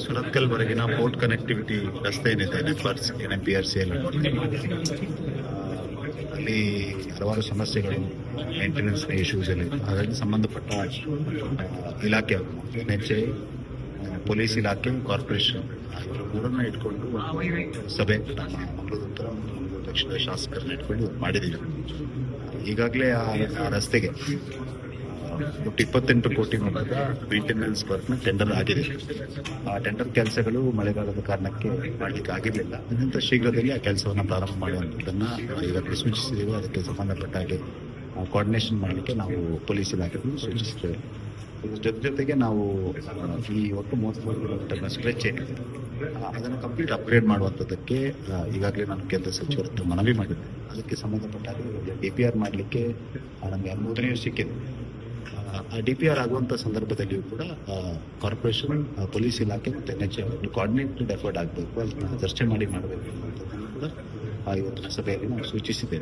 ಸುರತ್ಕಲ್ವರೆಗಿನ port connectivity ರಸ್ತೆ ಏನಿದೆ networks NMPRC ಅಲ್ಲಿ ಹಲವಾರು ಸಮಸ್ಯೆಗಳು, ಮೇಂಟೆನೆನ್ಸ್ ಇಶ್ಯೂಸ್ ಎಲ್ಲ ಇತ್ತು. ಹಾಗಾಗಿ ಸಂಬಂಧಪಟ್ಟ ಇಲಾಖೆ NHAI, ಪೊಲೀಸ್ ಇಲಾಖೆ, ಕಾರ್ಪೊರೇಷನ್ ಇವರು ಮೂರನ್ನ ಇಟ್ಕೊಂಡು ಸಭೆ ನಮ್ಮ ಮಂಗಳೂರು ಉತ್ತರ ಮಂಗಳೂರು ದಕ್ಷಿಣ ಶಾಸಕರನ್ನ ಇಟ್ಕೊಂಡು ಮಾಡಿದ್ದೀವಿ. ಈಗಾಗಲೇ ಆ ರಸ್ತೆಗೆ ಒಟ್ಟು 28 ಕೋಟಿ ಮೊತ್ತದ ಮೇಂಟೆನೆನ್ಸ್ ವರ್ಕ್ನ ಟೆಂಡರ್ ಆಗಿದೆ. ಆ ಟೆಂಡರ್ ಕೆಲಸಗಳು ಮಳೆಗಾಲದ ಕಾರಣಕ್ಕೆ ಮಾಡಲಿಕ್ಕೆ ಆಗಿರಲಿಲ್ಲ. ಅತ್ಯಂತ ಶೀಘ್ರದಲ್ಲಿ ಆ ಕೆಲಸವನ್ನು ಪ್ರಾರಂಭ ಮಾಡುವಂಥದ್ದನ್ನು ಈಗಾಗಲೇ ಸೂಚಿಸಿದ್ದೇವೆ. ಅದಕ್ಕೆ ಸಂಬಂಧಪಟ್ಟ ಹಾಗೆ ಕೋಆರ್ಡಿನೇಷನ್ ಮಾಡಲಿಕ್ಕೆ ನಾವು ಪೊಲೀಸ್ ಇಲಾಖೆಗೂ ಸೂಚಿಸಿದ್ದೇವೆ. ಜೊತೆಗೆ ನಾವು ಈ ಒಟ್ಟು 33 ಕಿಲೋಮೀಟರ್ನ ಸ್ಟ್ರೆಚ್ ಏನಿದೆ ಅದನ್ನು ಕಂಪ್ಲೀಟ್ ಅಪ್ಗ್ರೇಡ್ ಮಾಡುವಂಥದ್ದಕ್ಕೆ ಈಗಾಗಲೇ ನಾನು ಕೇಂದ್ರ ಸಚಿವರ ಹತ್ರ ಮನವಿ ಮಾಡಿದ್ದೆ. ಅದಕ್ಕೆ ಸಂಬಂಧಪಟ್ಟ ಹಾಗೆ DPR ಮಾಡಲಿಕ್ಕೆ ನಮಗೆ ಅನುಮೋದನೆಯೂ ಸಿಕ್ಕಿದೆ. ಆ DPR ಆಗುವಂಥ ಸಂದರ್ಭದಲ್ಲಿಯೂ ಕೂಡ ಕಾರ್ಪೊರೇಷನ್, ಪೊಲೀಸ್ ಇಲಾಖೆ ಮತ್ತು NHAI ಕೋಆರ್ಡಿನೇಟೆಡ್ ಎಫರ್ಟ್ ಆಗಬೇಕು, ಅದನ್ನು ಚರ್ಚೆ ಮಾಡಿ ಮಾಡಬೇಕು ಅನ್ನುವಂಥದ್ದನ್ನು ಕೂಡ ಇವತ್ತಿನ ಸಭೆಯಲ್ಲಿ ನಾವು ಸೂಚಿಸಿದ್ದೇವೆ.